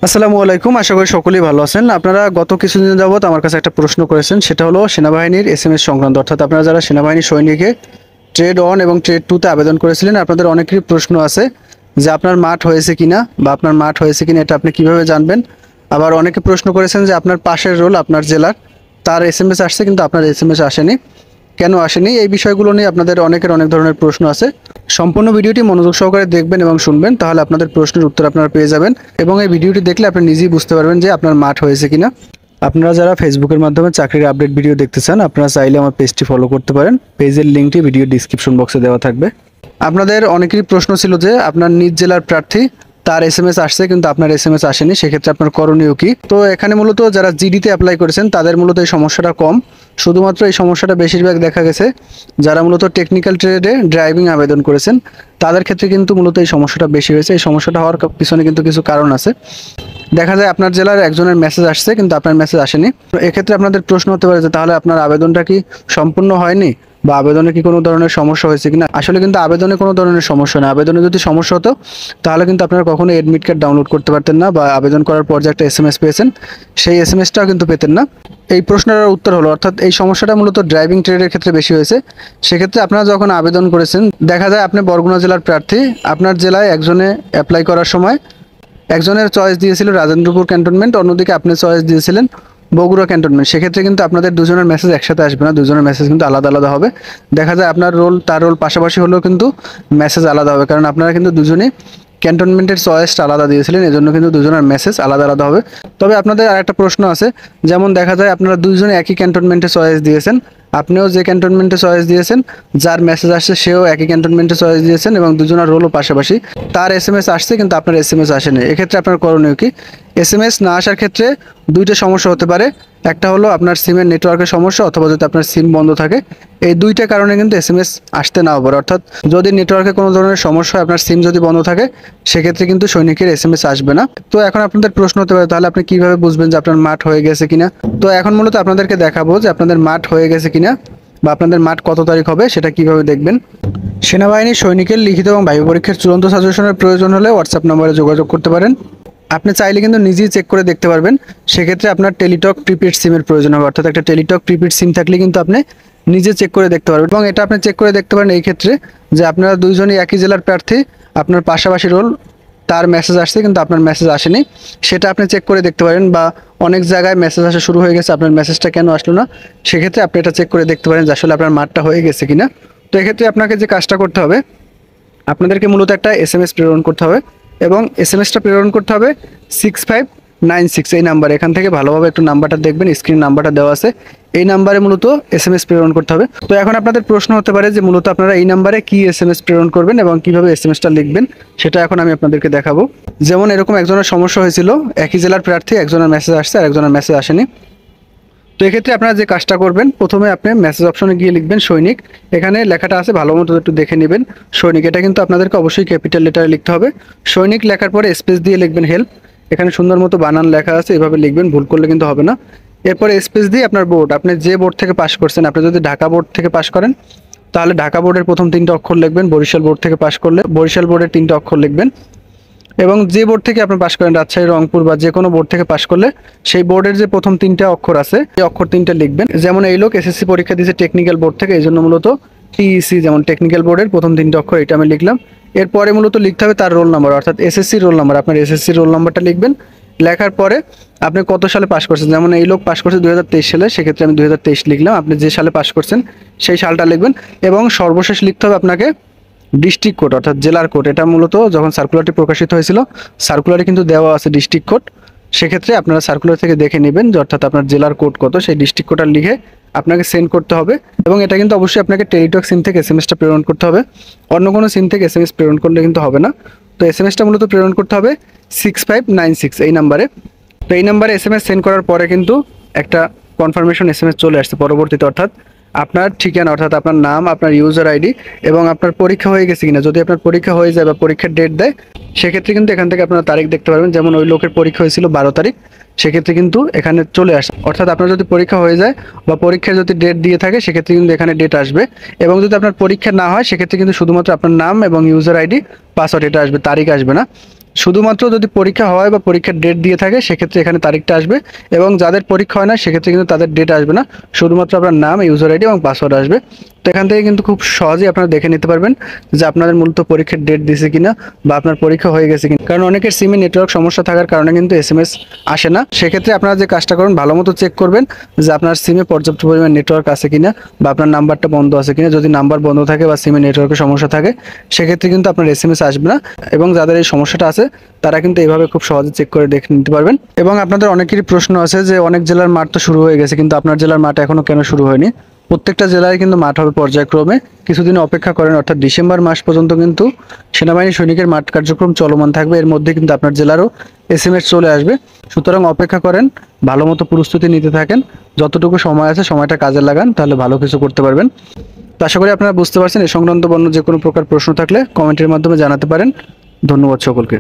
আসসালামু আলাইকুম, আশা করি সকলেই ভালো আছেন। আপনারা গত কিছুদিন যাবত আমার কাছে একটা প্রশ্ন করেছেন, সেটা হলো সেনাবাহিনীর এসএমএস সংক্রান্ত। অর্থাৎ আপনারা যারা সেনাবাহিনী সৈনিকে ট্রেড 1 এবং ট্রেড 2 তে আবেদন করেছিলেন, আপনাদের অনেকেরই প্রশ্ন আছে যে আপনার মাঠ হয়েছে কিনা বা আপনার মাঠ হয়েছে কিনা এটা আপনি কিভাবে জানবেন। আবার অনেকে প্রশ্ন করেছেন যে আপনার পাশের রোল আপনার জেলার তার এসএমএস আসছে কিন্তু আপনার এসএমএস আসেনি, কেন আসেনি। এই বিষয়গুলো নিয়ে আপনাদের অনেকের অনেক ধরনের প্রশ্ন আছে। সম্পূর্ণ ভিডিওটি মনোযোগ সহকারে দেখবেন এবং শুনবেন, তাহলে আপনাদের প্রশ্নের উত্তর আপনারা পেয়ে যাবেন এবং এই ভিডিওটি দেখলে আপনি নিজেই বুঝতে পারবেন যে আপনার মাঠ হয়েছে কিনা। আপনারা যারা ফেসবুকের মাধ্যমে চাকরির আপডেট ভিডিও দেখতে চান, আপনারা চাইলে আমার পেজটি ফলো করতে পারেন। পেজের লিঙ্কটি ভিডিও ডিসক্রিপশন বক্সে দেওয়া থাকবে। আপনাদের অনেকেরই প্রশ্ন ছিল যে আপনার নিজ জেলার প্রার্থী তার এসএমএস আসছে কিন্তু আপনার এসএমএস আসেনি, সেক্ষেত্রে আপনার করণীয় কি। তো এখানে মূলত যারা জিডিতে অ্যাপ্লাই করেছেন তাদের মূলত এই সমস্যাটা কম। শুধুমাত্র এই সমস্যাটা বেশিরভাগ দেখা গেছে যারা মূলত টেকনিক্যাল ট্রেডে ড্রাইভিং আবেদন করেছেন তাদের ক্ষেত্রে কিন্তু মূলত এই সমস্যাটা বেশি হয়েছে। এই সমস্যাটা হওয়ার পিছনে কিন্তু কিছু কারণ আছে। দেখা যায় আপনার জেলার একজনের মেসেজ আসছে কিন্তু আপনার মেসেজ আসেনি। তো এক্ষেত্রে আপনাদের প্রশ্ন হতে পারে যে তাহলে আপনার আবেদনটা কি সম্পূর্ণ হয়নি বা আবেদনে কি কোনো ধরনের সমস্যা হয়েছে কিনা। আসলে কিন্তু আবেদনে কোনো ধরনের সমস্যা নেই। আবেদনে যদি সমস্যা হতো তাহলে কিন্তু আপনারা কখনো এডমিট কার্ড ডাউনলোড করতে পারতেন না, বা আবেদন করার পর যে একটা এসএমএস পেয়েছেন সেই এসএমএসটাও কিন্তু পেতেন না। এই প্রশ্নের উত্তর হলো, অর্থাৎ এই সমস্যাটা মূলত ড্রাইভিং ট্রেডের ক্ষেত্রে বেশি হয়েছে। সেক্ষেত্রে আপনারা যখন আবেদন করেছেন, দেখা যায় আপনি বরগুনা জেলার প্রার্থী, আপনার জেলায় একজনে অ্যাপ্লাই করার সময় একজনের চয়েস দিয়েছিল রাজেন্দ্রপুর ক্যান্টনমেন্ট, অন্যদিকে আপনি চয়েস দিয়েছিলেন বগুড়া ক্যান্টনমেন্ট। সেক্ষেত্রে কিন্তু আপনাদের দুজনের মেসেজ একসাথে আসবে না, দুজনের মেসেজ কিন্তু আলাদা আলাদা হবে। দেখা যায় আপনার রোল তার রোল পাশাপাশি হলেও কিন্তু মেসেজ আলাদা হবে, কারণ আপনারা কিন্তু দুজনেই ক্যান্টনমেন্টের চয়েসটা আলাদা দিয়েছিলেন, এজন্য কিন্তু দুজনের মেসেজ আলাদা আলাদা হবে। তবে আপনাদের আরেকটা প্রশ্ন আছে, যেমন দেখা যায় আপনারা দুইজনে একই ক্যান্টনমেন্টে চয়েস দিয়েছেন, আপনিও যে ক্যান্টনমেন্টে চয়েস দিয়েছেন, যার মেসেজ আসছে সেও একই ক্যান্টনমেন্টে চয়েস দিয়েছেন এবং দুজনের রোলও পাশাপাশি, তার এসএমএস আসছে কিন্তু আপনার এসএমএস আসেনি। এক্ষেত্রে আপনার করণীয় কি। এসএমএস না আসার ক্ষেত্রে দুইটা সমস্যা হতে পারে। একটা হলো আপনার সিমের নেটওয়ার্কের সমস্যা, অথবা যদি আপনার সিম বন্ধ থাকে। এই দুইটা কারণে কিন্তু এসএমএস আসতে নাও পারে। অর্থাৎ যদি নেটওয়ার্কে কোনো ধরনের সমস্যা হয়, আপনার সিম যদি বন্ধ থাকে, সেক্ষেত্রে কিন্তু সৈনিকের এসএমএস আসবে না। তো এখন আপনাদের প্রশ্ন হতে পারে তাহলে আপনি কিভাবে বুঝবেন যে আপনার মাঠ হয়ে গেছে কিনা। তো এখন মূলত আপনাদেরকে দেখাবো যে আপনাদের মাঠ হয়ে গেছে কিনা বা আপনাদের মাঠ কত তারিখ হবে সেটা কিভাবে দেখবেন। সেনাবাহিনী সৈনিকের লিখিত এবং বায়ু পরীক্ষার চূড়ান্ত সাজেশনের প্রয়োজন হলে হোয়াটসঅ্যাপ নম্বরে যোগাযোগ করতে পারেন। আপনি চাইলে কিন্তু নিজেই চেক করে দেখতে পারবেন। সেক্ষেত্রে আপনার টেলিটক প্রিপেড সিমের প্রয়োজন হবে, অর্থাৎ একটা টেলিটক প্রিপেড সিম থাকলে কিন্তু আপনি নিজে চেক করে দেখতে পারবেন। এবং এটা আপনি চেক করে দেখতে পারেন এই ক্ষেত্রে যে আপনারা দুইজনই একই জেলার প্রার্থী, আপনার পাশাপাশি রোল, তার মেসেজ আসছে কিন্তু আপনার মেসেজ আসেনি, সেটা আপনি চেক করে দেখতে পারেন। বা অনেক জায়গায় মেসেজ আসা শুরু হয়ে গেছে, আপনার মেসেজটা কেন আসলো না, সেক্ষেত্রে আপনি এটা চেক করে দেখতে পারেন যে আসলে আপনার মাঠটা হয়ে গেছে কিনা। তো এক্ষেত্রে আপনাকে যে কাজটা করতে হবে, আপনাদেরকে মূলত একটা এসএমএস প্রেরণ করতে হবে এবং এসএমএসটা প্রেরণ করতে হবে 6596 এই নাম্বারে। এখান থেকে ভালোভাবে একটু নাম্বারটা দেখবেন, স্ক্রিন নাম্বারটা দেওয়া আছে, এই নাম্বারে মূলত এসএমএস প্রেরণ করতে হবে। তো এখন আপনাদের প্রশ্ন হতে পারে যে মূলত আপনারা এই নাম্বারে কি এসএমএস প্রেরণ করবেন এবং কিভাবে এসএমএসটা লিখবেন, সেটা এখন আমি আপনাদেরকে দেখাবো। যেমন এরকম একজনের সমস্যা হয়েছিল, একই জেলার প্রার্থী, একজনের মেসেজ আসছে আর একজনের মেসেজ আসেনি। তো এক্ষেত্রে আপনারা যে কাজটা করবেন, প্রথমে আপনি মেসেজ অপশনে গিয়ে লিখবেন সৈনিক। এখানে লেখাটা আছে, ভালো মতো একটু দেখে নেবেন সৈনিক। এটা কিন্তু আপনাদেরকে অবশ্যই ক্যাপিটাল লেটারে লিখতে হবে। সৈনিক লেখার পরে স্পেস দিয়ে লিখবেন হেল্প। এখানে সুন্দর মতো বানান লেখা আছে, এভাবে লিখবেন, ভুল করলে কিন্তু হবে না। এরপরে স্পেস দিয়ে আপনার বোর্ড, আপনি যে বোর্ড থেকে পাস করছেন, আপনি যদি ঢাকা বোর্ড থেকে পাস করেন তাহলে ঢাকা বোর্ডের প্রথম 3টা অক্ষর লিখবেন, বরিশাল বোর্ড থেকে পাস করলে বরিশাল বোর্ডের 3টা অক্ষর লিখবেন, এবং যে বোর্ড থেকে আপনি পাস করেন, রাজশাহী, রংপুর বা যে কোনো বোর্ড থেকে পাস করলে সেই বোর্ডের যে প্রথম 3টা অক্ষর আছে এই অক্ষর 3টা লিখবেন। যেমন এই লোক এসএসসি পরীক্ষা দিয়েছে টেকনিক্যাল বোর্ড থেকে, এই জন্য মূলত টিইসি, যেমন টেকনিক্যাল বোর্ডের প্রথম 3টা অক্ষর, এটা আমি লিখলাম। এরপরে মূলত লিখতে হবে তার রোল নাম্বার, অর্থাৎ এসএসসি রোল নাম্বার। আপনার এসএসসি রোল নাম্বারটা লিখবেন। লেখার পরে আপনি কত সালে পাস করছেন, যেমন এই লোক পাস করছে 2023 সালে, সেক্ষেত্রে আমি 2023 লিখলাম। আপনি যে সালে পাস করছেন সেই সালটা লিখবেন এবং সর্বশেষ লিখতে হবে আপনাকে ডিস্ট্রিক্ট কোড, অর্থাৎ জেলার কোড। এটা মূলত যখন সার্কুলারটি প্রকাশিত হয়েছিল, সার্কুলারে কিন্তু দেওয়া আছে ডিস্ট্রিক্ট কোড। সেক্ষেত্রে আপনারা সার্কুলার থেকে দেখে নেবেন যে অর্থাৎ আপনার জেলার কোড কত, সেই ডিস্ট্রিক্ট কোডটা লিখে আপনাকে সেন্ড করতে হবে। এবং এটা কিন্তু অবশ্যই আপনাকে টেলিটক সিম থেকে এসএমএসটা প্রেরণ করতে হবে, অন্য কোনো সিম থেকে এসএমএস প্রেরণ করলে কিন্তু হবে না। তো এসএমএসটা মূলত প্রেরণ করতে হবে 6596 এই নাম্বারে। তো এই নাম্বারে এসএমএস সেন্ড করার পরে কিন্তু একটা কনফার্মেশন এসএমএস চলে আসছে পরবর্তীতে, অর্থাৎ আপনার ঠিকানা, অর্থাৎ আপনার নাম, আপনার ইউজার আইডি এবং আপনার পরীক্ষা হয়ে গেছে কিনা। যদি আপনার পরীক্ষা হয়ে যায় বা পরীক্ষার ডেট দেয়, সেক্ষেত্রে কিন্তু এখান থেকে আপনারা তারিখ দেখতে পারবেন। যেমন ওই লোকের পরীক্ষা হয়েছিল 12 তারিখ, সেক্ষেত্রে কিন্তু এখানে চলে আসে। অর্থাৎ আপনার যদি পরীক্ষা হয়ে যায় বা পরীক্ষার যদি ডেট দিয়ে থাকে, সেক্ষেত্রে কিন্তু এখানে ডেট আসবে। এবং যদি আপনার পরীক্ষা না হয়, সেক্ষেত্রে কিন্তু শুধুমাত্র আপনার নাম এবং ইউজার আইডি, পাসওয়ার্ড এটা আসবে, তারিখ আসবে না। শুধুমাত্র যদি পরীক্ষা হয় বা পরীক্ষার ডেট দিয়ে থাকে সেক্ষেত্রে এখানে তারিখটা আসবে, এবং যাদের পরীক্ষা হয় না সেক্ষেত্রে কিন্তু তাদের ডেট আসবে না, শুধুমাত্র আপনার নাম, ইউজার আইডি এবং পাসওয়ার্ড আসবে। তো এখান থেকে কিন্তু খুব সহজেই আপনারা দেখে নিতে পারবেন যে আপনাদের মূলত পরীক্ষার ডেট দিছে কিনা বা আপনার পরীক্ষা হয়ে গেছে কিনা। কারণ অনেকের সিমে নেটওয়ার্ক সমস্যা থাকার কারণে কিন্তু SMS আসে না। সেক্ষেত্রে আপনারা যে কাজটা করুন, ভালো মতো চেক করবেন যে আপনার সিমে পর্যাপ্ত পরিমাণ নেটওয়ার্ক আছে কিনা বা আপনার নাম্বারটা বন্ধ আছে কিনা। যদি নাম্বার বন্ধ থাকে বা সিমে নেটওয়ার্কের সমস্যা থাকে সেক্ষেত্রে কিন্তু আপনার SMS আসবে না, এবং যাদের এই সমস্যাটা আছে তারা কিন্তু এইভাবে খুব সহজে চেক করে দেখে নিতে পারবেন। এবং আপনাদের অনেকেরই প্রশ্ন আছে যে অনেক জেলার মাঠ তো শুরু হয়ে গেছে কিন্তু আপনার জেলার মাঠ এখনো কেন শুরু হয়নি। প্রত্যেকটা জেলায় কিন্তু মাঠ হবে পর্যায়ক্রমে, কিছুদিন অপেক্ষা করেন, অর্থাৎ ডিসেম্বর মাস পর্যন্ত কিন্তু সেনাবাহিনী সৈনিকের মাঠ কার্যক্রম চলমান থাকবে। এর মধ্যে কিন্তু আপনার জেলারও SMS চলে আসবে। সুতরাং অপেক্ষা করেন, ভালো মতো প্রস্তুতি নিতে থাকেন, যতটুকু সময় আছে সময়টা কাজে লাগান, তাহলে ভালো কিছু করতে পারবেন। তো আশা করি আপনারা বুঝতে পারছেন। এই সংক্রান্ত বন্য যে কোনো প্রকার প্রশ্ন থাকলে কমেন্টের মাধ্যমে জানাতে পারেন। ধন্যবাদ সকলকে।